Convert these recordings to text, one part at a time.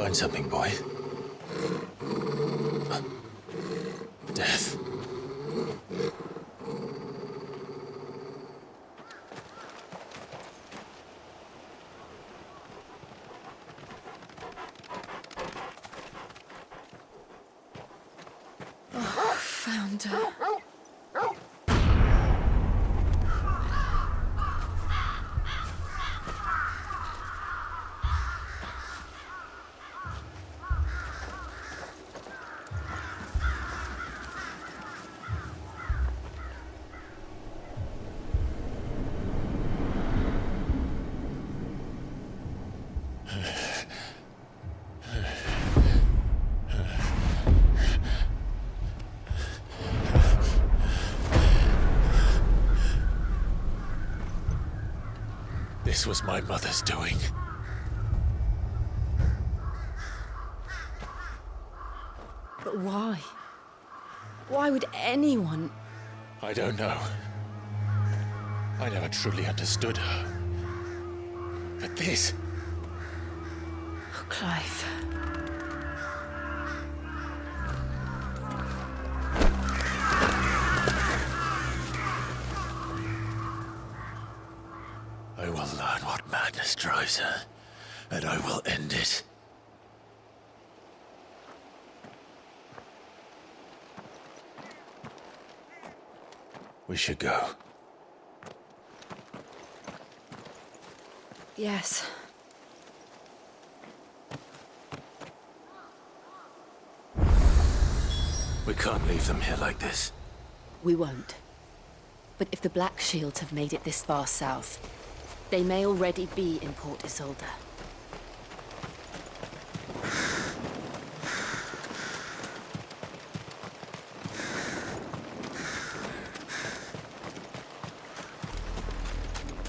Find something, boy. Death. Oh, found her. This was my mother's doing. But why? Why would anyone... I don't know. I never truly understood her. But this... Oh, Clive. I will learn what madness drives her, and I will end it. We should go. Yes. We can't leave them here like this. We won't. But if the Black Shields have made it this far south, they may already be in Port Isolde.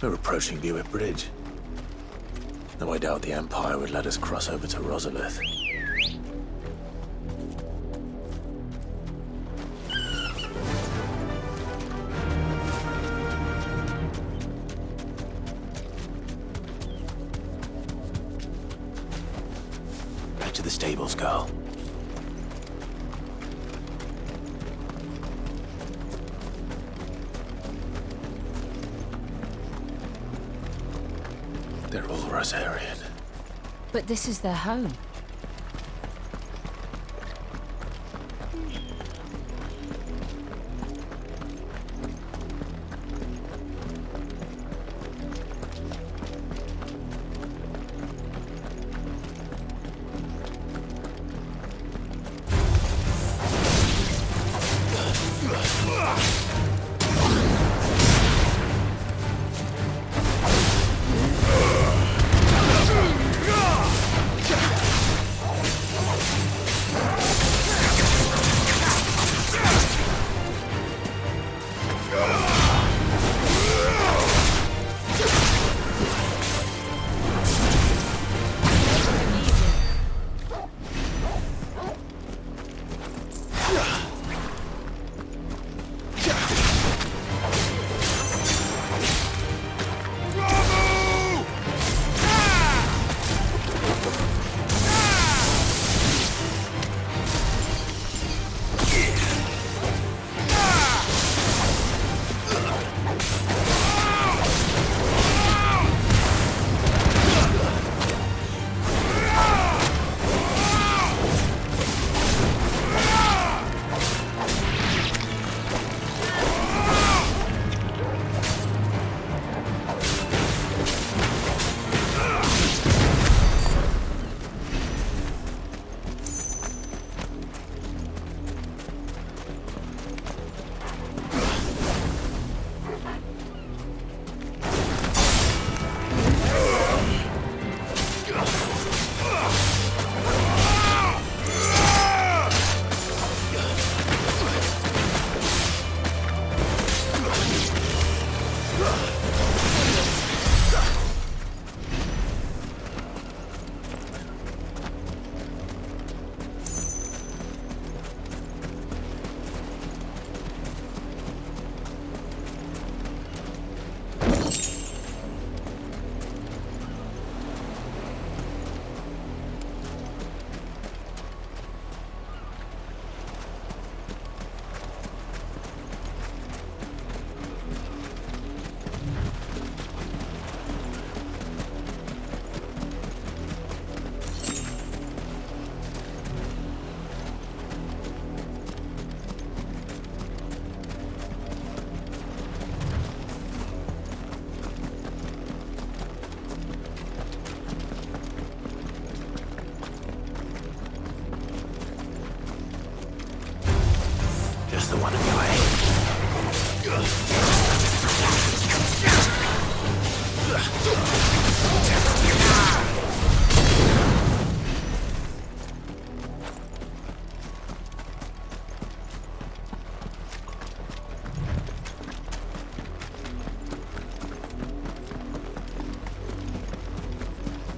We're approaching Buick Bridge. Though I doubt the Empire would let us cross over to Rosalith. Back to the stables, girl. They're all Rosarian. But this is their home.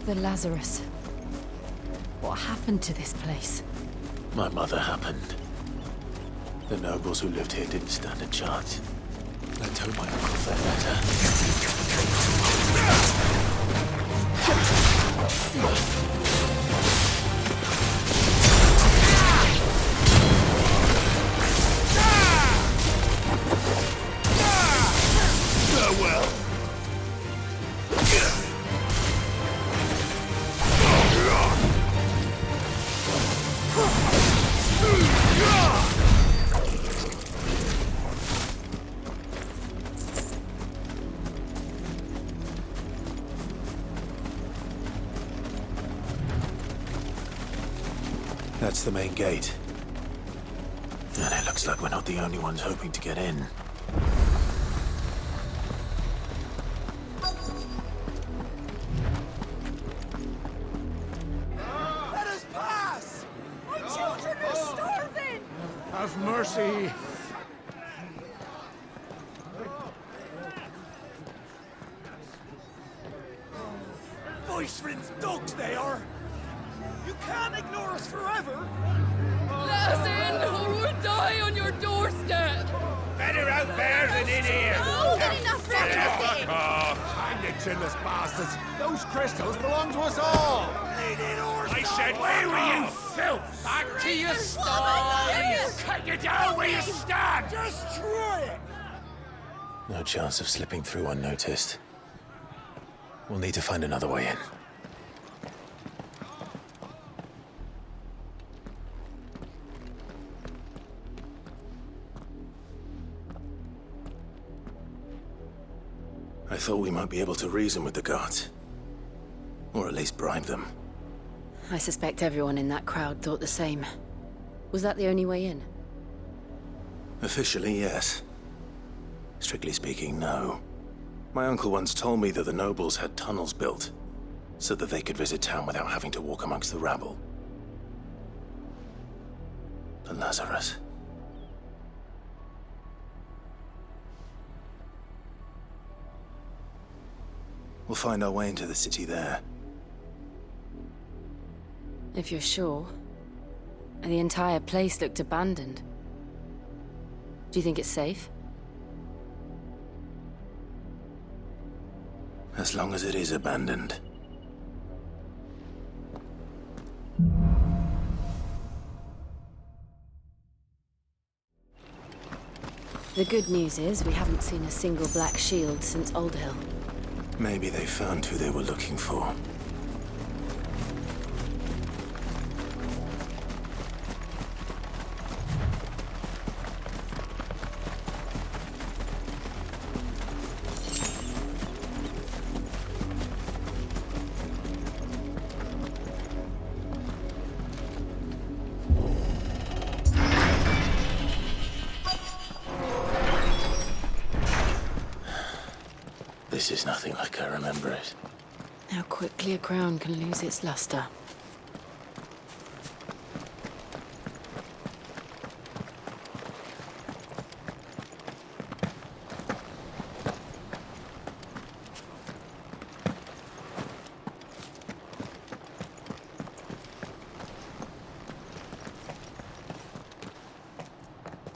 the Lazarus. What happened to this place? My mother happened. The nobles who lived here didn't stand a chance. Let's hope my uncle fared Farewell. That's the main gate. And it looks like we're not the only ones hoping to get in. Let us pass! My children are starving! Have mercy! Voice-rinsed dogs they are! You can't ignore us forever! Let us in, or we'll die on your doorstep! Better out there than in here! More than enough secrecy! Fuck off! Hang the chinless bastards! Those crystals belong to us all! I said, where were you, filth? Back to your stall! Cut you down where you stand! Destroy it! No chance of slipping through unnoticed. We'll need to find another way in. I thought we might be able to reason with the guards. Or at least bribe them. I suspect everyone in that crowd thought the same. Was that the only way in? Officially, yes. Strictly speaking, no. My uncle once told me that the nobles had tunnels built, so that they could visit town without having to walk amongst the rabble. The Lazarus. We'll find our way into the city there. If you're sure. The entire place looked abandoned. Do you think it's safe? As long as it is abandoned. The good news is we haven't seen a single black shield since Old Hill. Maybe they found who they were looking for. This is nothing like I remember it. How quickly a crown can lose its luster.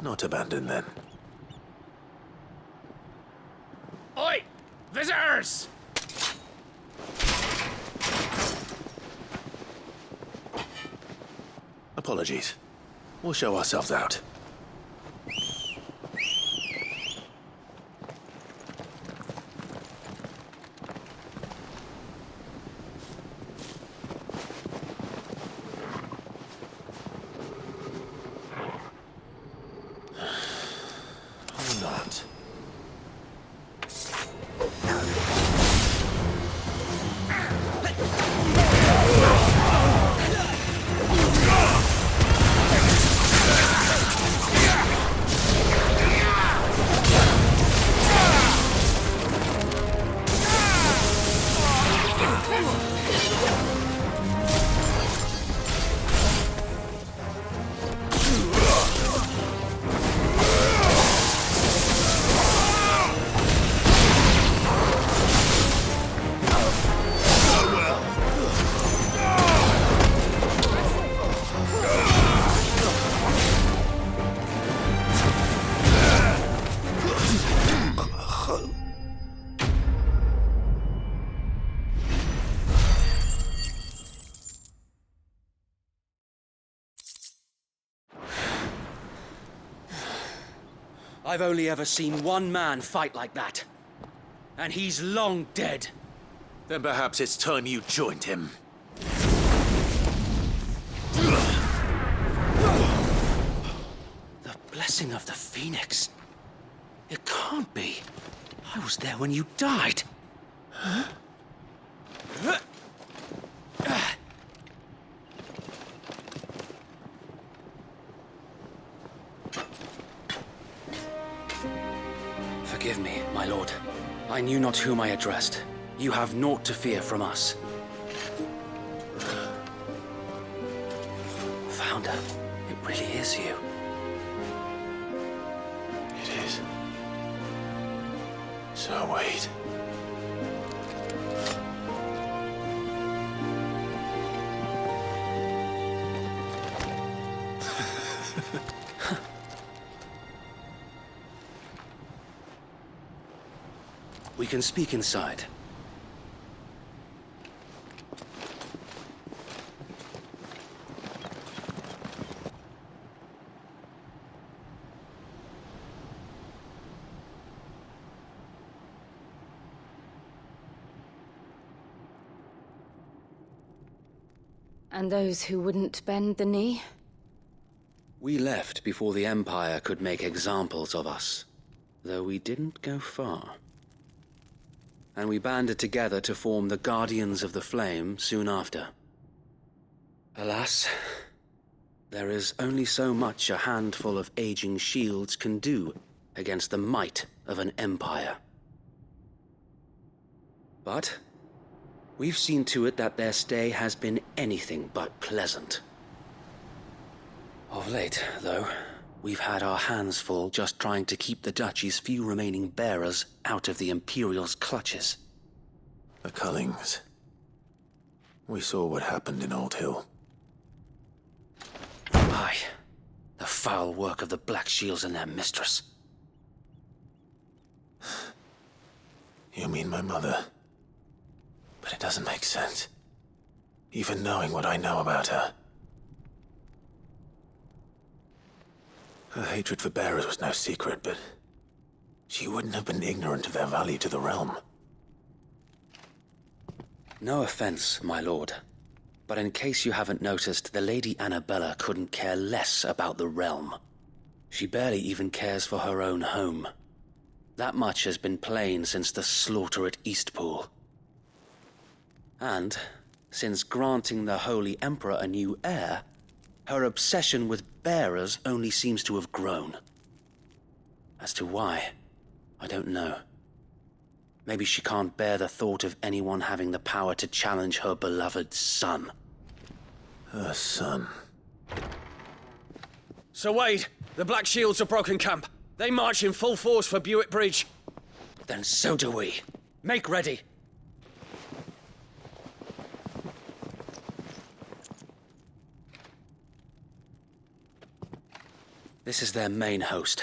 Not abandoned then. Oi! Visitors! Apologies. We'll show ourselves out. Or not. I've only ever seen one man fight like that. And he's long dead. Then perhaps it's time you joined him. The blessing of the Phoenix. It can't be. I was there when you died. Forgive me, my lord. I knew not whom I addressed. You have naught to fear from us. Founder, it really is you. It is. So wait. We can speak inside. And those who wouldn't bend the knee? We left before the Empire could make examples of us, though we didn't go far. And we banded together to form the Guardians of the Flame soon after. Alas, there is only so much a handful of aging shields can do against the might of an empire. But we've seen to it that their stay has been anything but pleasant. Of late, though, we've had our hands full just trying to keep the Duchy's few remaining bearers out of the Imperial's clutches. The Cullings. We saw what happened in Old Hill. Aye, the foul work of the Black Shields and their mistress. You mean my mother? But it doesn't make sense. Even knowing what I know about her. Her hatred for bearers was no secret, but she wouldn't have been ignorant of their value to the realm. No offense, my lord, but in case you haven't noticed, the Lady Annabella couldn't care less about the realm. She barely even cares for her own home. That much has been plain since the slaughter at Eastpool. And, since granting the Holy Emperor a new heir, her obsession with bearers only seems to have grown. As to why, I don't know. Maybe she can't bear the thought of anyone having the power to challenge her beloved son. Her son. Sir Wade, the Black Shields have broken camp. They march in full force for Buick Bridge. Then so do we. Make ready. This is their main host.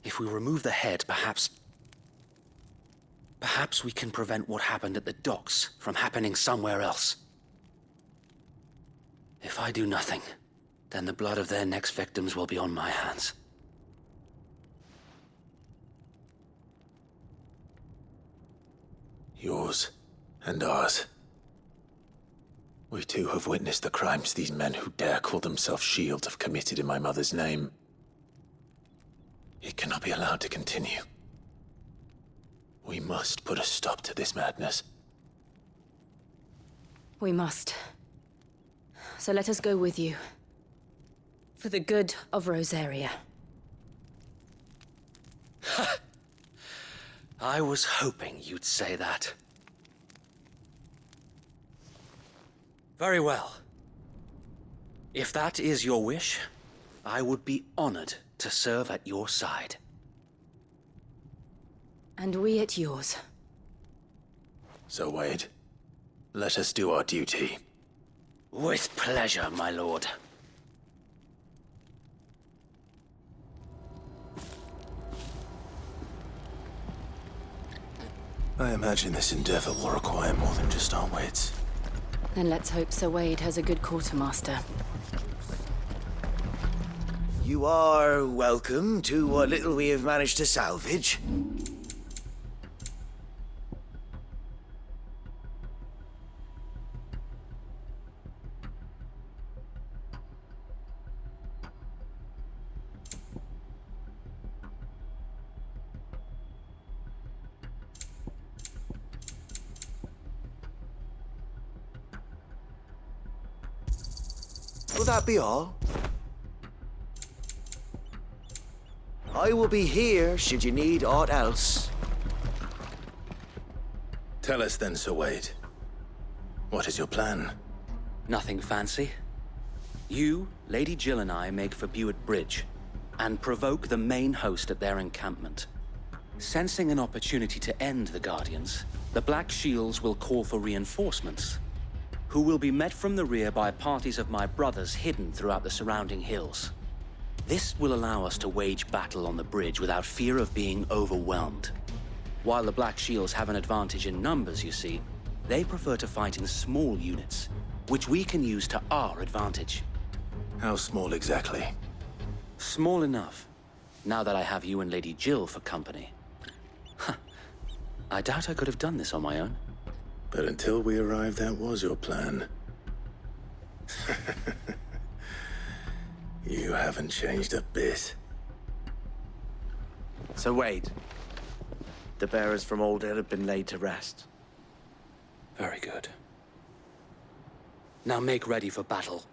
If we remove the head, perhaps we can prevent what happened at the docks from happening somewhere else. If I do nothing, then the blood of their next victims will be on my hands. Yours and ours. We too have witnessed the crimes these men who dare call themselves shields have committed in my mother's name. It cannot be allowed to continue. We must put a stop to this madness. We must. So let us go with you. For the good of Rosaria. I was hoping you'd say that. Very well. If that is your wish, I would be honored to serve at your side. And we at yours. So, Wade, let us do our duty. With pleasure, my lord. I imagine this endeavor will require more than just our wits. Then let's hope Sir Wade has a good quartermaster. You are welcome to what little we have managed to salvage. Will that be all? I will be here should you need aught else. Tell us then, Sir Wade. What is your plan? Nothing fancy. You, Lady Jill and I make for Buett Bridge and provoke the main host at their encampment. Sensing an opportunity to end the Guardians, the Black Shields will call for reinforcements, who will be met from the rear by parties of my brothers hidden throughout the surrounding hills. This will allow us to wage battle on the bridge without fear of being overwhelmed. While the Black Shields have an advantage in numbers, you see, they prefer to fight in small units, which we can use to our advantage. How small exactly? Small enough, now that I have you and Lady Jill for company. I doubt I could have done this on my own. But until we arrived, that was your plan. You haven't changed a bit. So Wade, the bearers from Old Hill have been laid to rest. Very good. Now make ready for battle.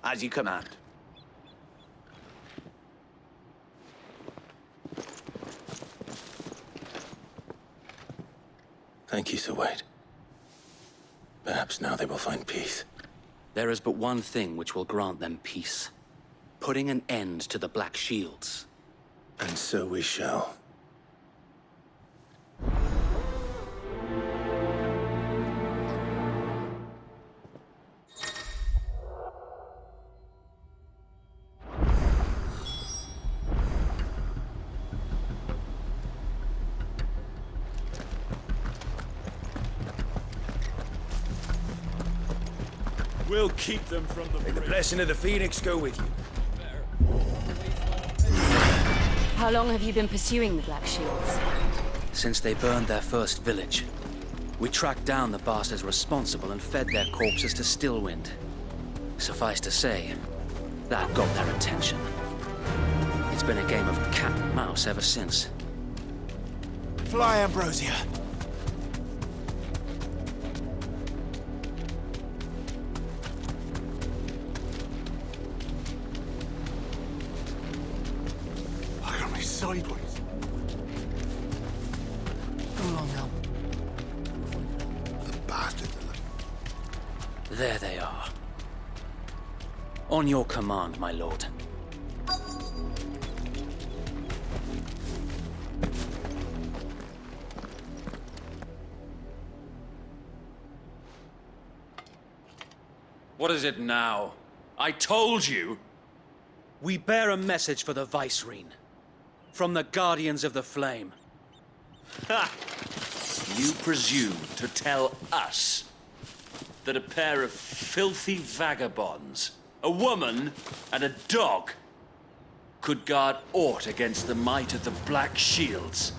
As you command. Thank you, Sir Wade. Perhaps now they will find peace. There is but one thing which will grant them peace. Putting an end to the Black Shields. And so we shall. We'll keep them from the May the blessing of the Phoenix go with you. How long have you been pursuing the Black Shields? Since they burned their first village, we tracked down the bastards responsible and fed their corpses to Stillwind. Suffice to say, that got their attention. It's been a game of cat and mouse ever since. Fly, Ambrosia. Look at me sideways. Go along now. The bastard. There they are. On your command, my lord. What is it now? I told you! We bear a message for the Vicereine. From the Guardians of the Flame. Ha! You presume to tell us that a pair of filthy vagabonds, a woman and a dog, could guard aught against the might of the Black Shields?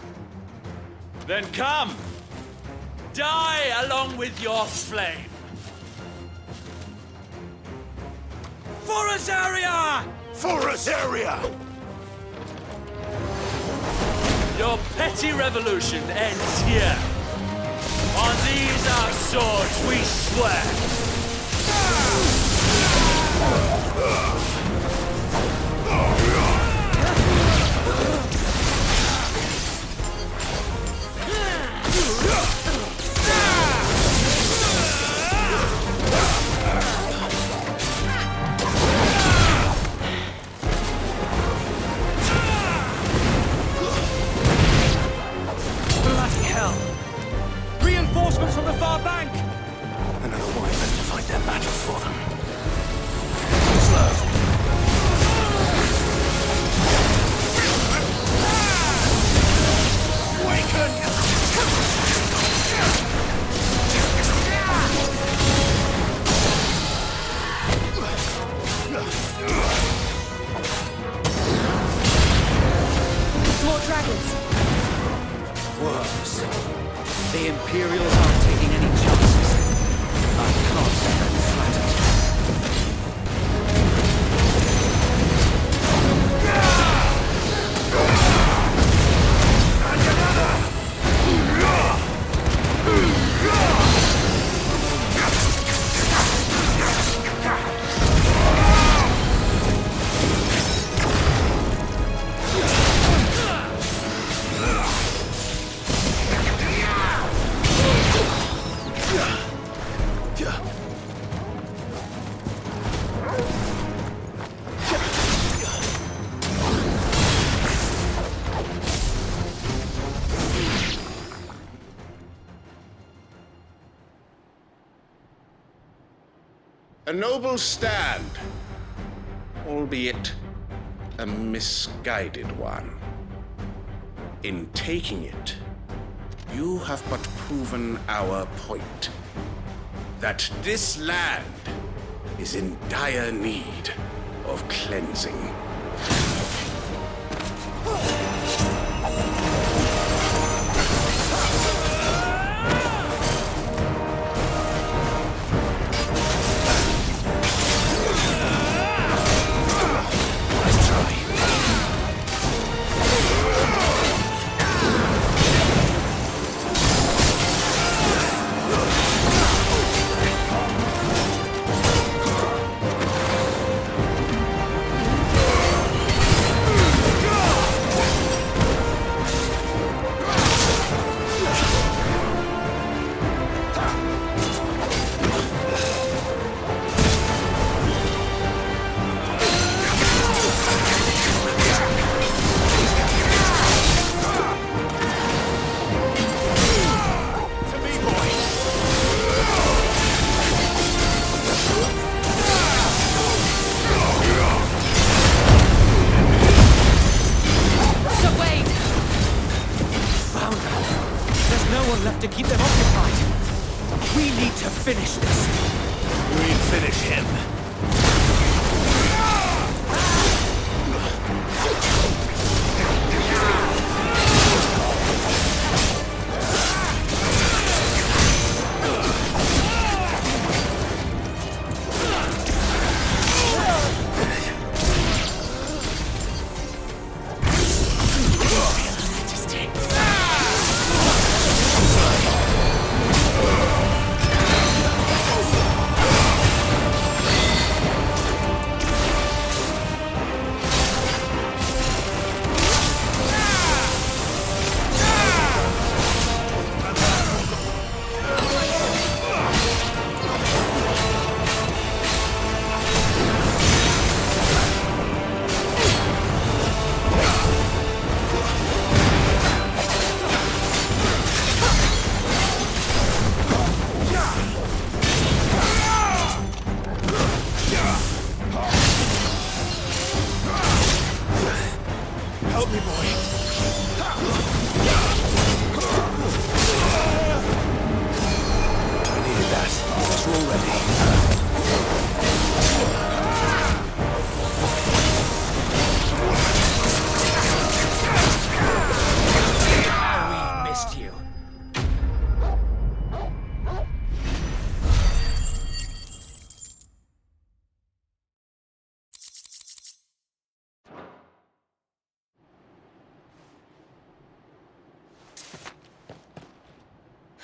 Then come! Die along with your flame! For Azaria! For Azaria! Your petty revolution ends here. On these our swords we swear. Bloody hell! Reinforcements from the far bank! Another one event to A noble stand, albeit a misguided one. In taking it, you have but proven our point. That this land is in dire need of cleansing. To keep them occupied. We need to finish this. We'll finish him.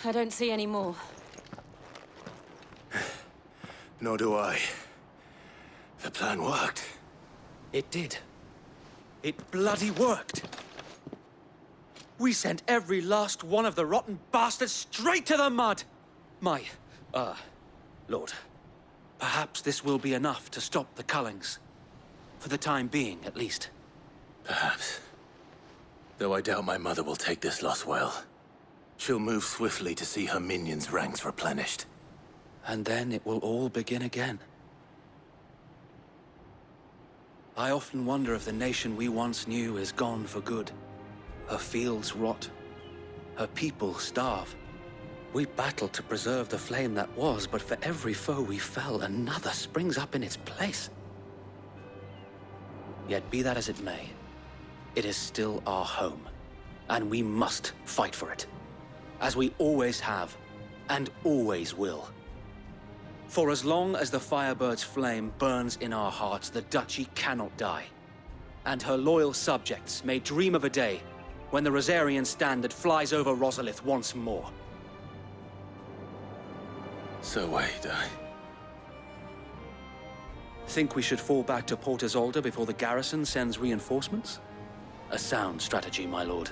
I don't see any more. Nor do I. The plan worked. It did. It bloody worked. We sent every last one of the rotten bastards straight to the mud! My, Lord, perhaps this will be enough to stop the Cullings. For the time being, at least. Perhaps. Though I doubt my mother will take this loss well. She'll move swiftly to see her minions' ranks replenished. And then it will all begin again. I often wonder if the nation we once knew is gone for good. Her fields rot. Her people starve. We battled to preserve the flame that was, but for every foe we fell, another springs up in its place. Yet be that as it may, it is still our home, and we must fight for it. As we always have, and always will. For as long as the Firebird's flame burns in our hearts, the Duchy cannot die. And her loyal subjects may dream of a day when the Rosarian standard flies over Rosalith once more. So wait, Think we should fall back to Port Isolde before the garrison sends reinforcements? A sound strategy, my lord.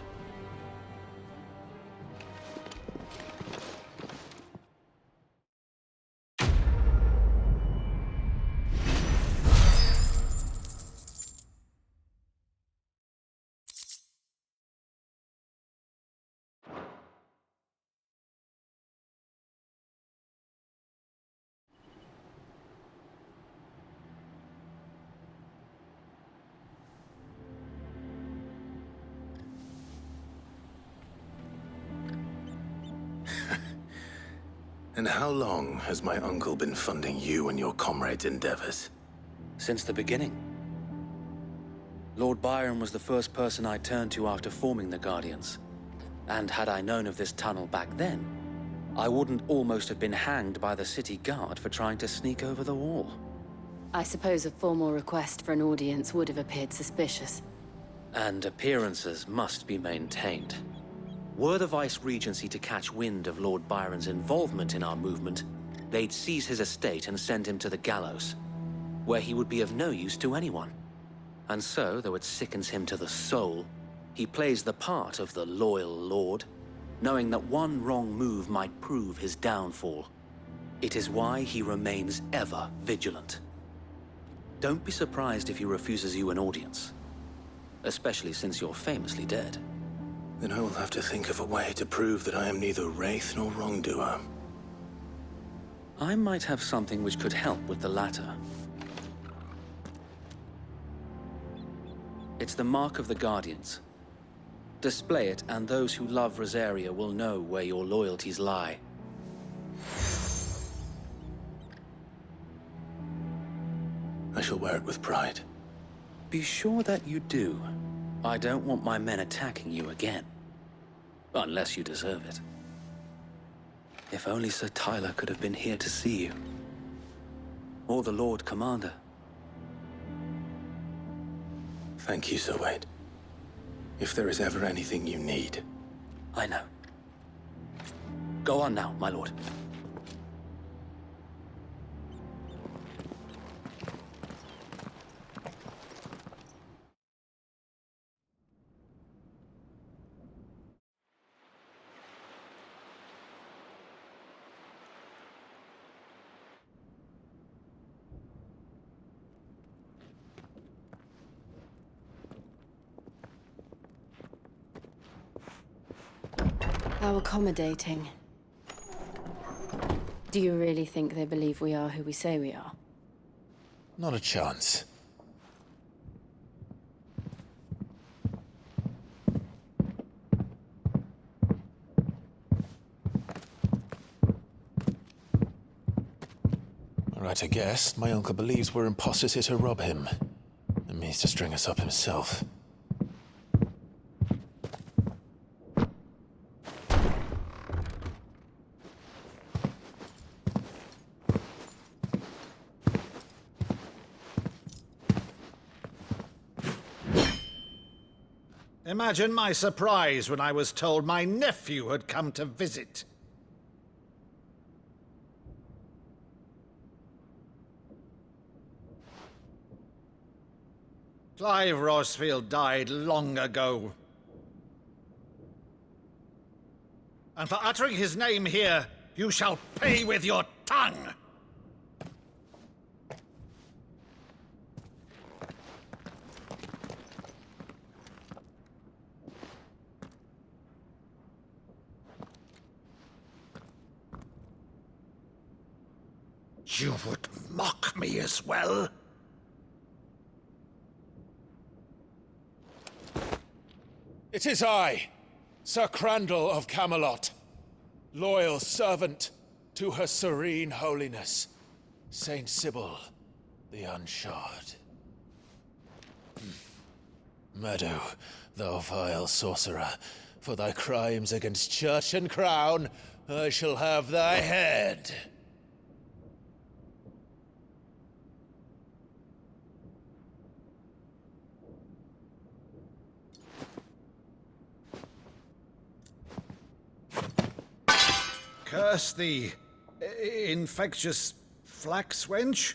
And how long has my uncle been funding you and your comrades' endeavors? Since the beginning. Lord Byron was the first person I turned to after forming the Guardians. And had I known of this tunnel back then, I wouldn't almost have been hanged by the city guard for trying to sneak over the wall. I suppose a formal request for an audience would have appeared suspicious. And appearances must be maintained. Were the Vice-Regency to catch wind of Lord Byron's involvement in our movement, they'd seize his estate and send him to the gallows, where he would be of no use to anyone. And so, though it sickens him to the soul, he plays the part of the loyal lord, knowing that one wrong move might prove his downfall. It is why he remains ever vigilant. Don't be surprised if he refuses you an audience, especially since you're famously dead. Then I will have to think of a way to prove that I am neither wraith nor wrongdoer. I might have something which could help with the latter. It's the mark of the Guardians. Display it, and those who love Rosaria will know where your loyalties lie. I shall wear it with pride. Be sure that you do. I don't want my men attacking you again. Unless you deserve it. If only Sir Tyler could have been here to see you. Or the Lord Commander. Thank you, Sir Wade. If there is ever anything you need. I know. Go on now, my lord. How accommodating. Do you really think they believe we are who we say we are? Not a chance. Right, I guess. My uncle believes we're imposters here to rob him. And means to string us up himself. Imagine my surprise when I was told my nephew had come to visit. Clive Rosfield died long ago. And for uttering his name here, you shall pay with your tongue! You would mock me as well? It is I, Sir Crandall of Camelot, loyal servant to Her Serene Holiness, Saint Sybil the Unshod. Meadow, thou vile sorcerer, for thy crimes against church and crown, I shall have thy head. Curse thee, infectious flax wench.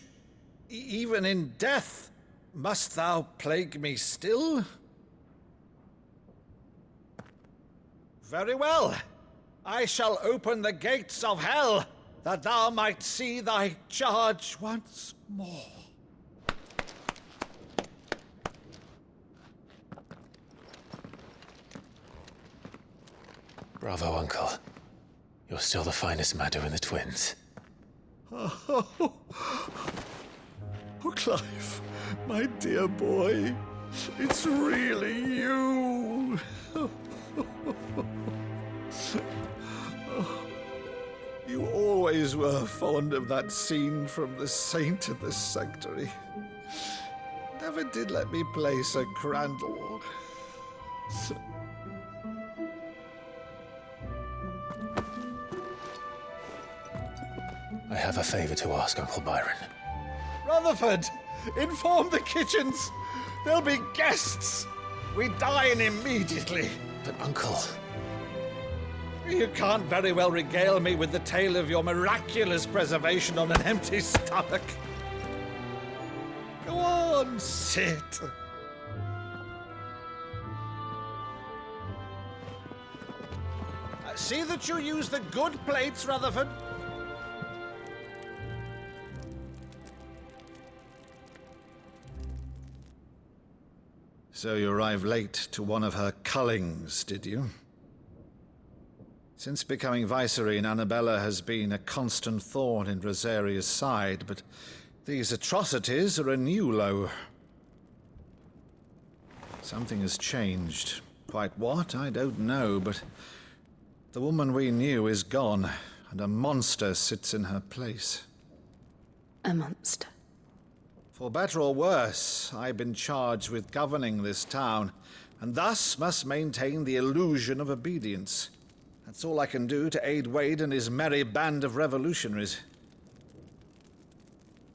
Even in death, must thou plague me still? Very well. I shall open the gates of hell, that thou might see thy charge once more. Bravo, Uncle. You're still the finest Maddo in the twins. Oh, Clive, my dear boy, it's really you. You always were fond of that scene from The Saint and the Sanctuary. Never did let me play Sir Crandall. I have a favor to ask, Uncle Byron. Rutherford, inform the kitchens. There'll be guests. We dine immediately. But, Uncle... You can't very well regale me with the tale of your miraculous preservation on an empty stomach. Go on, sit. See that you use the good plates, Rutherford. So you arrived late to one of her cullings, did you? Since becoming Vicereine, Annabella has been a constant thorn in Rosaria's side, but these atrocities are a new low. Something has changed. Quite what, I don't know, but the woman we knew is gone, and a monster sits in her place. A monster. For better or worse, I've been charged with governing this town, and thus must maintain the illusion of obedience. That's all I can do to aid Wade and his merry band of revolutionaries.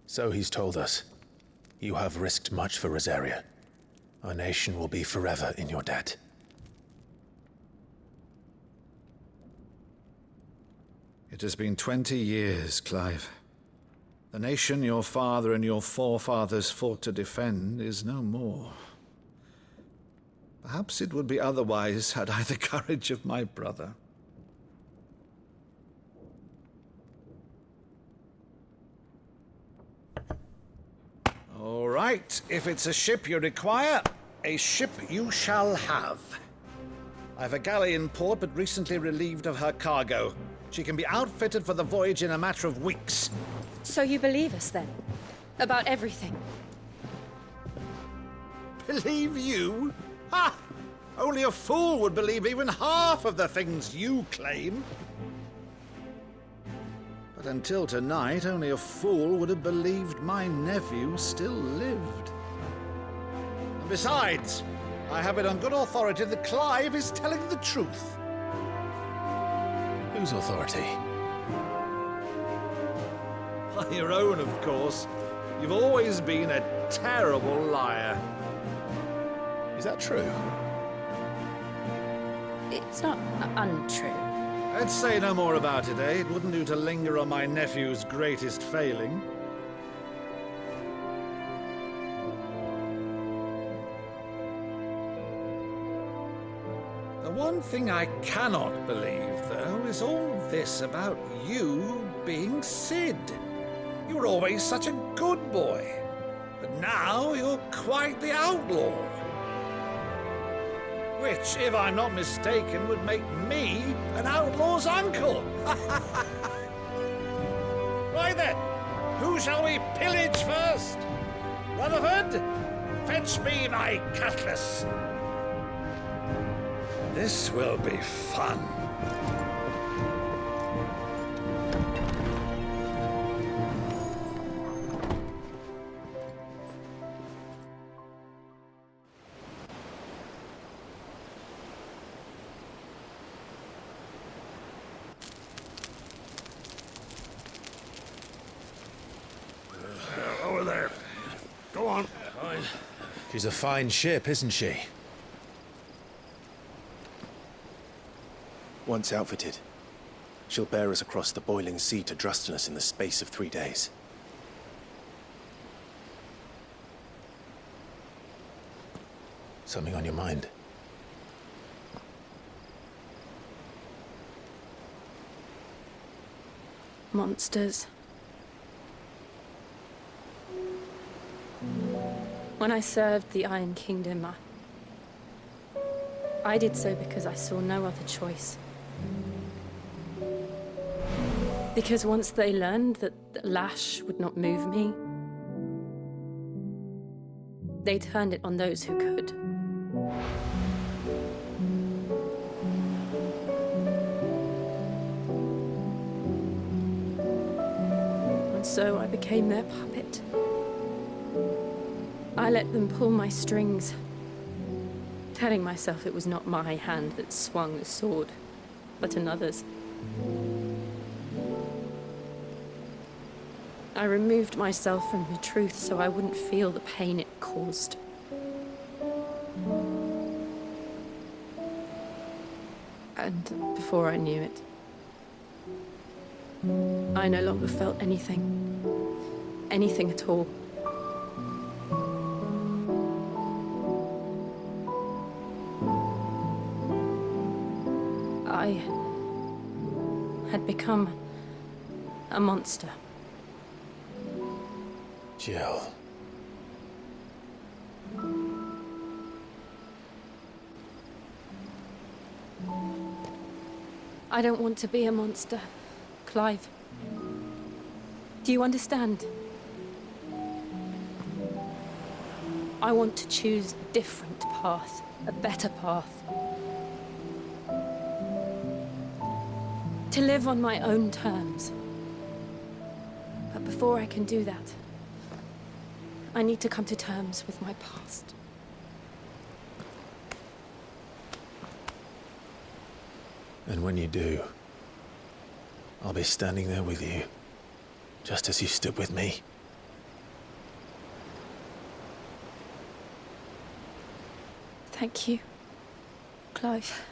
So he's told us. You have risked much for Rosaria. Our nation will be forever in your debt. It has been 20 years, Clive. The nation your father and your forefathers fought to defend is no more. Perhaps it would be otherwise had I the courage of my brother. All right, if it's a ship you require, a ship you shall have. I've a galley in port, but recently relieved of her cargo. She can be outfitted for the voyage in a matter of weeks. So you believe us, then? About everything? Believe you? Ha! Only a fool would believe even half of the things you claim. But until tonight, only a fool would have believed my nephew still lived. And besides, I have it on good authority that Clive is telling the truth. Whose authority? By your own, of course. You've always been a terrible liar. Is that true? It's not untrue. Let's say no more about it, eh? It wouldn't do to linger on my nephew's greatest failing. The one thing I cannot believe, though, is all this about you being Sid. You were always such a good boy, but now you're quite the outlaw. Which, if I'm not mistaken, would make me an outlaw's uncle. Right then, who shall we pillage first? Rutherford, fetch me my cutlass. This will be fun. Over there. Go on. She's a fine ship, isn't she? Once outfitted, she'll bear us across the boiling sea to Drustinus in the space of 3 days. Something on your mind? Monsters. When I served the Iron Kingdom, I did so because I saw no other choice. Because once they learned that the lash would not move me, they turned it on those who could. so I became their puppet. I let them pull my strings, telling myself it was not my hand that swung the sword, but another's. I removed myself from the truth so I wouldn't feel the pain it caused. And before I knew it, I no longer felt anything. Anything at all. I had become a monster. Jill. I don't want to be a monster, Clive. Do you understand? I want to choose a different path, a better path. To live on my own terms. But before I can do that, I need to come to terms with my past. And when you do, I'll be standing there with you, just as you stood with me. Thank you, Clive.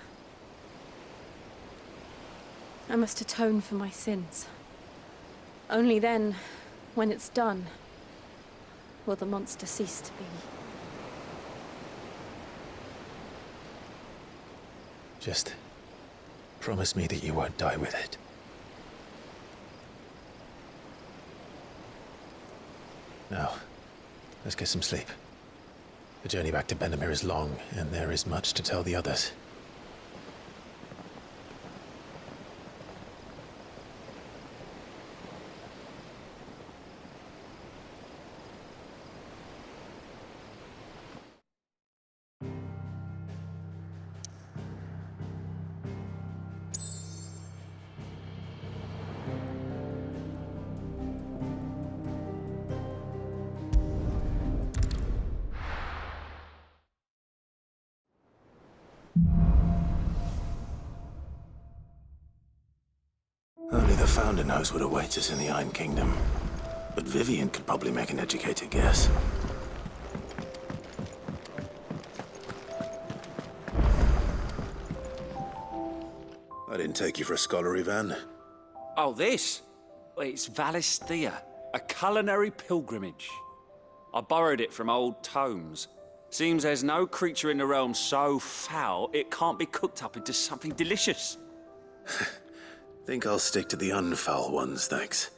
I must atone for my sins. Only then, when it's done, will the monster cease to be. Just promise me that you won't die with it. Now, let's get some sleep. The journey back to Benamir is long, and there is much to tell the others. Only the Founder knows what awaits us in the Iron Kingdom. But Vivian could probably make an educated guess. I didn't take you for a scholar, Ivan. Oh, this? Well, it's Valisthea, a culinary pilgrimage. I borrowed it from old tomes. Seems there's no creature in the realm so foul it can't be cooked up into something delicious. Think I'll stick to the unfoul ones, thanks.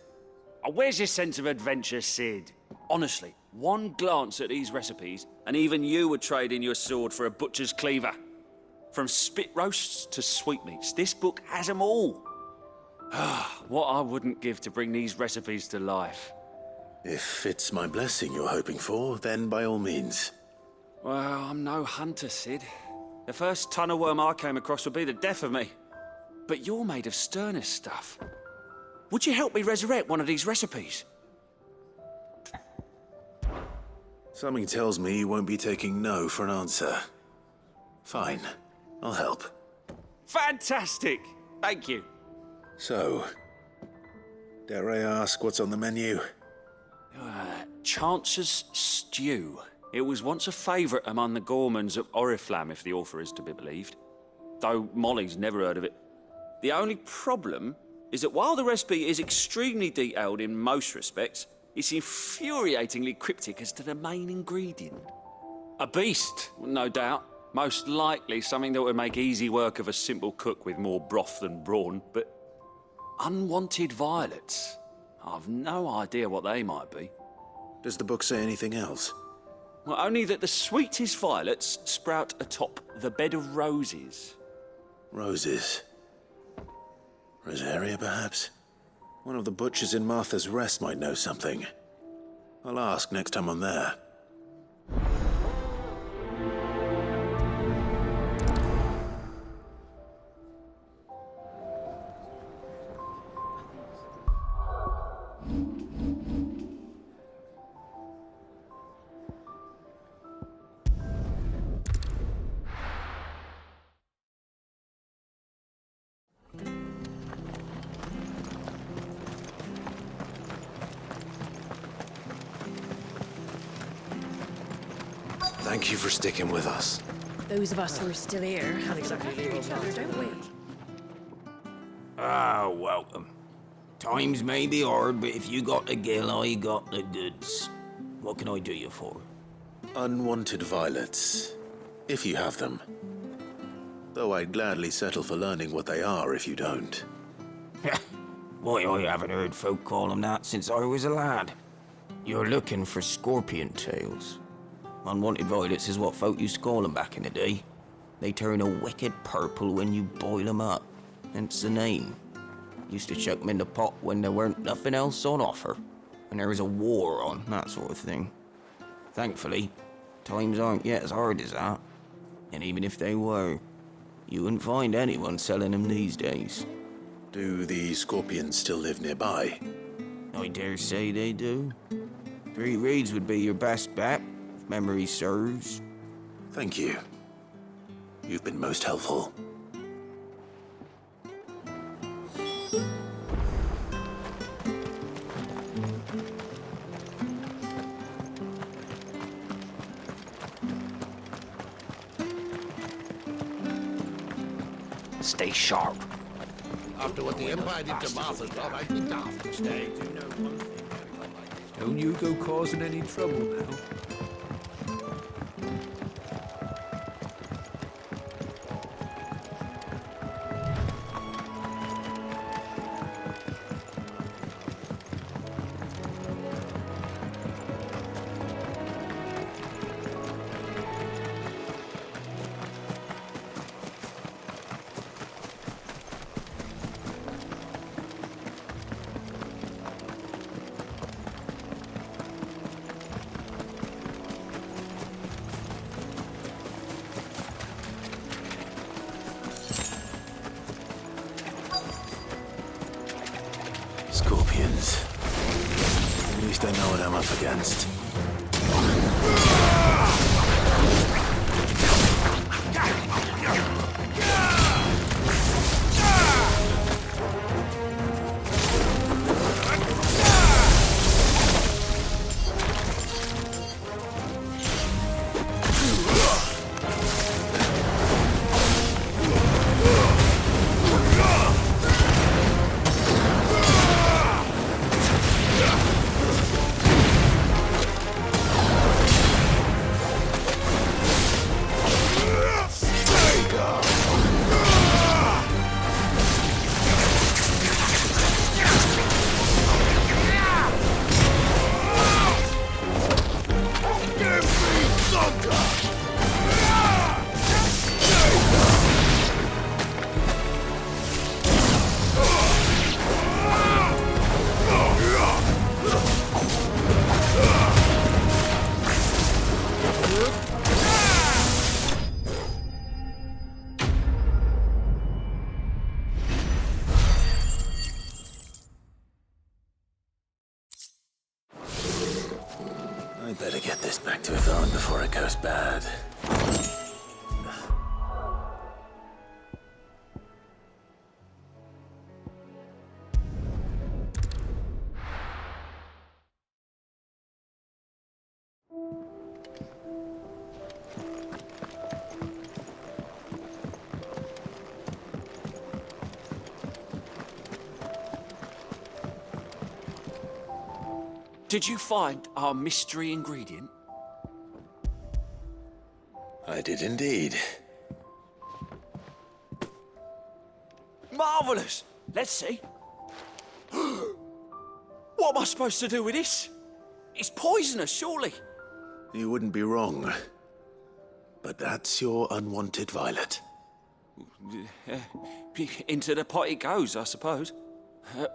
Oh, where's your sense of adventure, Sid? Honestly, one glance at these recipes, and even you would trade in your sword for a butcher's cleaver. From spit roasts to sweetmeats, this book has them all. What I wouldn't give to bring these recipes to life. If it's my blessing you're hoping for, then by all means. Well, I'm no hunter, Sid. The first tunnel worm I came across would be the death of me. But you're made of sterner stuff. Would you help me resurrect one of these recipes? Something tells me you won't be taking no for an answer. Fine, I'll help. Fantastic! Thank you. So, dare I ask what's on the menu? Chance's Stew. It was once a favourite among the gourmands of Oriflamme, if the author is to be believed. Though Molly's never heard of it. The only problem is that while the recipe is extremely detailed in most respects, it's infuriatingly cryptic as to the main ingredient. A beast, no doubt. Most likely something that would make easy work of a simple cook with more broth than brawn, but unwanted violets. I've no idea what they might be. Does the book say anything else? Well, only that the sweetest violets sprout atop the bed of roses. Roses. Rosaria, perhaps? One of the butchers in Martha's Rest might know something. I'll ask next time I'm there. Thank you for sticking with us. Those of us who are still here have to look after each other, don't we? Ah, welcome. Times may be hard, but if you got the gill, I got the goods. What can I do you for? Unwanted violets, if you have them. Though I'd gladly settle for learning what they are if you don't. Why, I haven't heard folk call them that since I was a lad. You're looking for scorpion tails. Unwanted violets is what folk used to call them back in the day. They turn a wicked purple when you boil them up, hence the name. Used to chuck them in the pot when there weren't nothing else on offer, and there was a war on, that sort of thing. Thankfully, times aren't yet as hard as that. And even if they were, you wouldn't find anyone selling them these days. Do the scorpions still live nearby? I dare say they do. 3 Reeds would be your best bet, if memory serves. Thank you. You've been most helpful. Stay sharp. After what the Empire did to Martha's love, I'd be daft to stay. Don't you go causing any trouble now. Scorpions. At least I know what I'm up against. I better get this back to Yvonne before it goes bad. Did you find our mystery ingredient? I did indeed. Marvellous! Let's see. What am I supposed to do with this? It's poisonous, surely. You wouldn't be wrong. But that's your unwanted violet. Into the pot it goes, I suppose.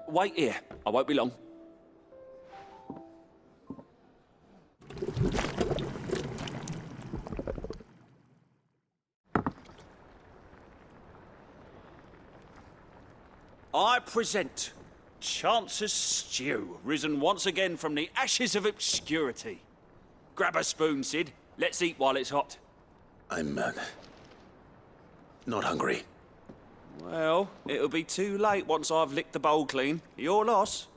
Wait here. I won't be long. I present Chance's Stew, risen once again from the ashes of obscurity. Grab a spoon, Sid. Let's eat while it's hot. I'm, not hungry. Well, it'll be too late once I've licked the bowl clean. Your loss.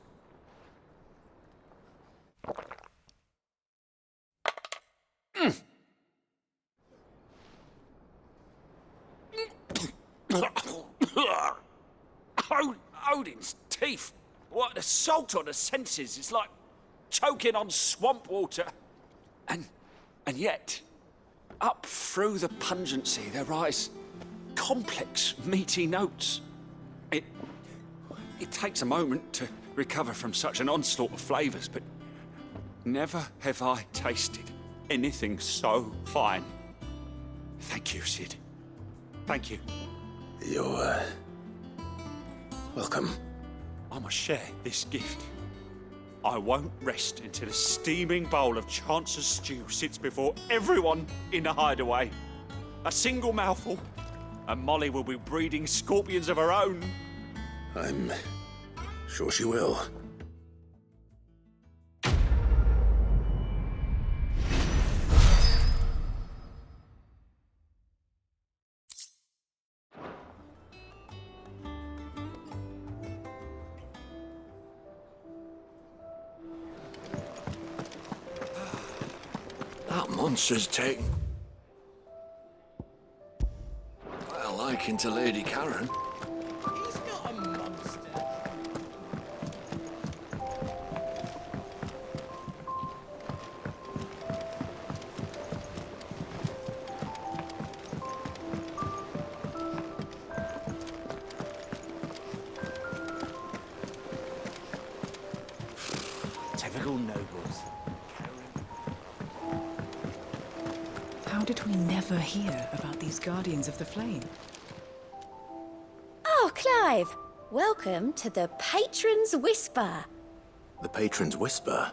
teeth. What an assault on the senses. It's like choking on swamp water. And yet, up through the pungency, there rise complex, meaty notes. It takes a moment to recover from such an onslaught of flavours, but never have I tasted anything so fine. Thank you, Sid. Thank you. You're, welcome. I must share this gift. I won't rest until a steaming bowl of Chance's stew sits before everyone in the hideaway. A single mouthful, and Molly will be breeding scorpions of her own. I'm sure she will. That monster's taken a liking to Lady Karen. He's not a monster. Typical nobles. How did we never hear about these Guardians of the Flame? Oh, Clive! Welcome to the Patron's Whisper. The Patron's Whisper?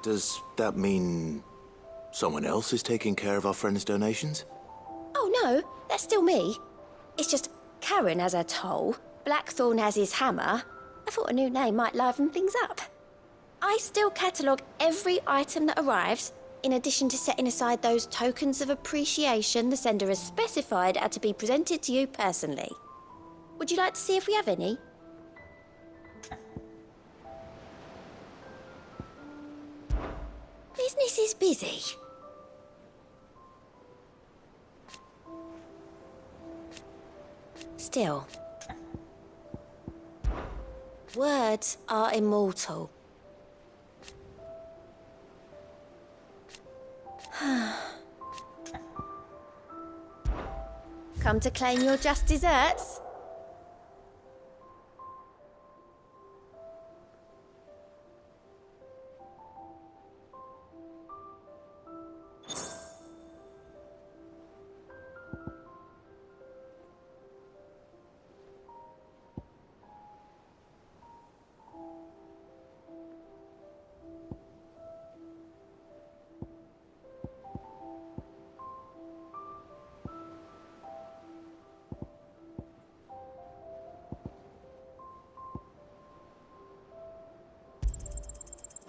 Does that mean someone else is taking care of our friend's donations? Oh no, that's still me. It's just Karen has her toll, Blackthorn has his hammer. I thought a new name might liven things up. I still catalogue every item that arrives, in addition to setting aside those tokens of appreciation the sender has specified are to be presented to you personally. Would you like to see if we have any? Business is busy. Still, words are immortal. Come to claim your just desserts?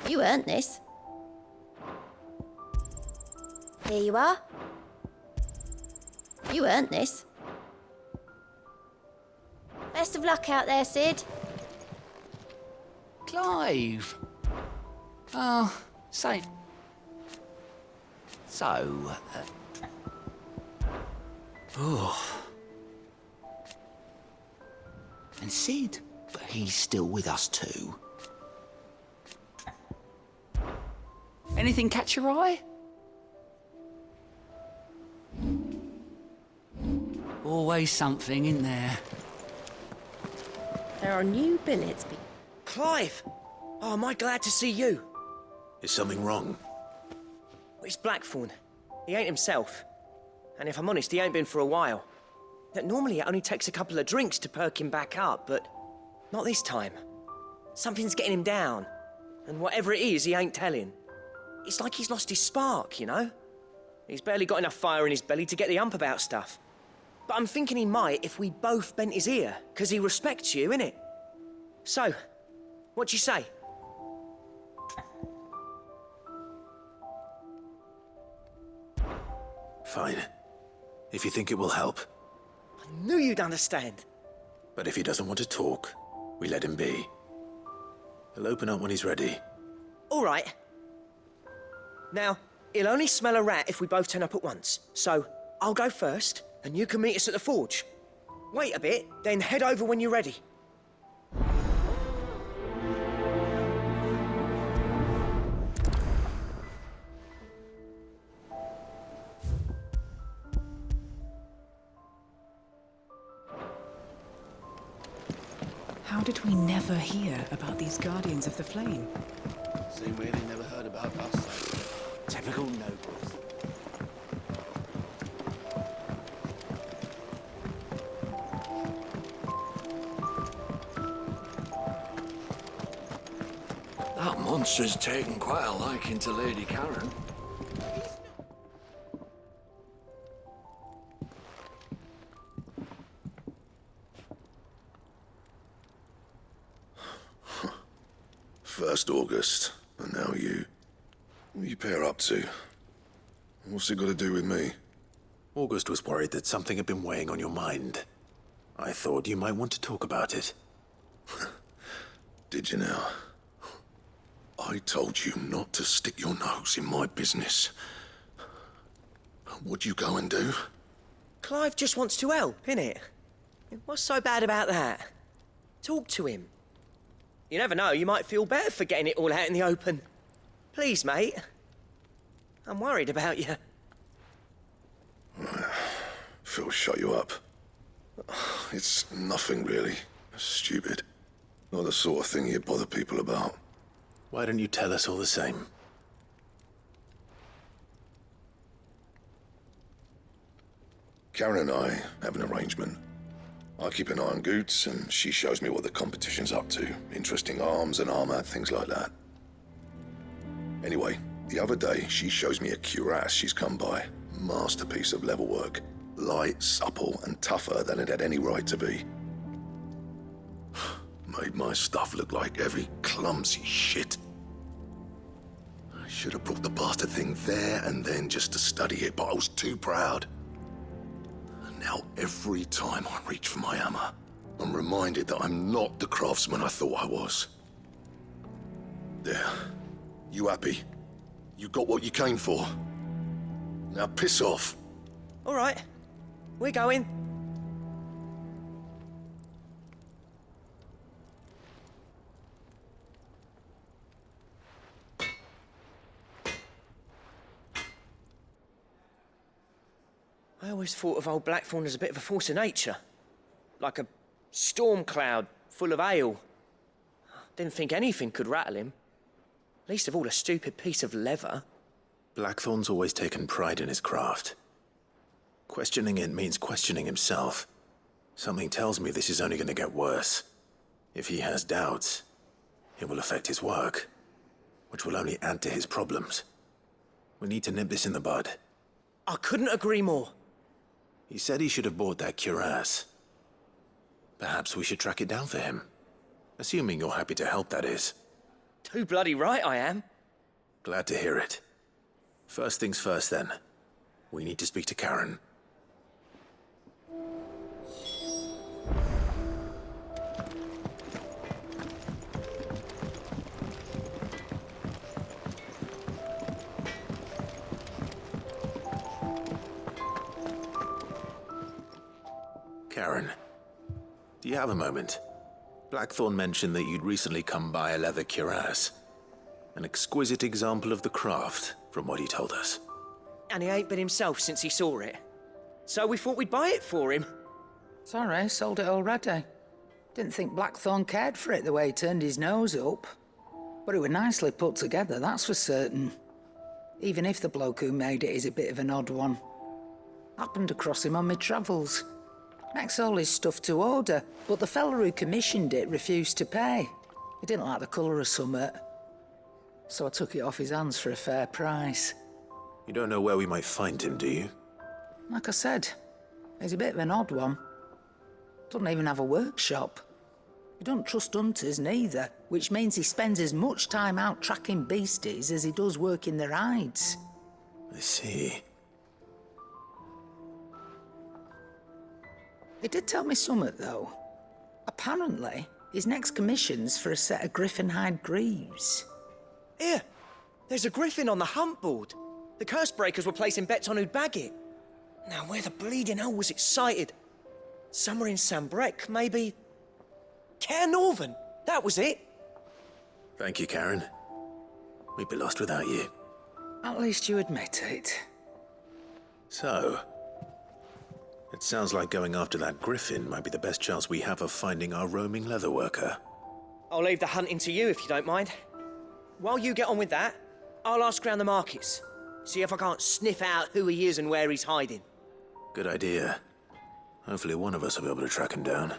You earned this. Here you are. You earned this. Best of luck out there, Sid. Clive. Oh, say. So. Oh. And Sid, but he's still with us too. Anything catch your eye? Always something in there. There are new billets. Clive! Oh, am I glad to see you? Is something wrong? It's Blackthorn. He ain't himself. And if I'm honest, he ain't been for a while. Normally it only takes a couple of drinks to perk him back up, but not this time. Something's getting him down. And whatever it is, he ain't telling. It's like he's lost his spark, you know? He's barely got enough fire in his belly to get the ump about stuff. But I'm thinking he might if we both bent his ear, because he respects you, innit? So, what do you say? Fine. If you think it will help. I knew you'd understand. But if he doesn't want to talk, we let him be. He'll open up when he's ready. All right. Now, he'll only smell a rat if we both turn up at once. So, I'll go first, and you can meet us at the forge. Wait a bit, then head over when you're ready. did we never hear about these Guardians of the Flame? Same way they never heard about us. Typical nobles. That monster's taken quite a liking to Lady Karen. First August, and now you. What are you pair up to? What's it got to do with me? August was worried that something had been weighing on your mind. I thought you might want to talk about it. Did you now? I told you not to stick your nose in my business. What'd you go and do? Clive just wants to help, innit? What's so bad about that? Talk to him. You never know, you might feel better for getting it all out in the open. Please, mate. I'm worried about you. Phil shut you up. It's nothing really. Stupid. Not the sort of thing you bother people about. Why don't you tell us all the same? Karen and I have an arrangement. I keep an eye on Goots, and she shows me what the competition's up to. Interesting arms and armor, things like that. Anyway, the other day, she shows me a cuirass she's come by. Masterpiece of level work. Light, supple, and tougher than it had any right to be. Made my stuff look like heavy, clumsy shit. I should have brought the bastard thing there and then just to study it, but I was too proud. And now every time I reach for my hammer, I'm reminded that I'm not the craftsman I thought I was. There. You happy? You got what you came for? Now piss off. All right. We're going. I always thought of old Blackthorn as a bit of a force of nature. Like a storm cloud full of ale. Didn't think anything could rattle him. Least of all a stupid piece of leather. Blackthorn's always taken pride in his craft. Questioning it means questioning himself. Something tells me this is only going to get worse. If he has doubts, it will affect his work, which will only add to his problems. We need to nip this in the bud. I couldn't agree more. He said he should have bought that cuirass. Perhaps we should track it down for him. Assuming you're happy to help, that is. Too bloody right I am. Glad to hear it. First things first, then. We need to speak to Karen. Karen, do you have a moment? Blackthorn mentioned that you'd recently come by a leather cuirass. An exquisite example of the craft, from what he told us. And he ain't been himself since he saw it. So we thought we'd buy it for him. Sorry, sold it already. Didn't think Blackthorn cared for it the way he turned his nose up. But it were nicely put together, that's for certain. Even if the bloke who made it is a bit of an odd one. Happened across him on my travels. Makes all his stuff to order, but the fella who commissioned it refused to pay. He didn't like the colour of summit. So I took it off his hands for a fair price. You don't know where we might find him, do you? Like I said, he's a bit of an odd one. Doesn't even have a workshop. He don't trust hunters neither, which means he spends as much time out tracking beasties as he does working their hides. I see. He did tell me something, though. Apparently, his next commission's for a set of griffin hide greaves. Here, there's a griffin on the hunt board. The curse breakers were placing bets on who'd bag it. Now, where the bleeding hell was it sighted? Somewhere in Sambrec, maybe... Caernarvon, that was it. Thank you, Karen. We'd be lost without you. At least you admit it. So, It sounds like going after that griffin might be the best chance we have of finding our roaming leatherworker. I'll leave the hunting to you if you don't mind. While you get on with that, I'll ask around the markets. See if I can't sniff out who he is and where he's hiding. Good idea. Hopefully one of us will be able to track him down.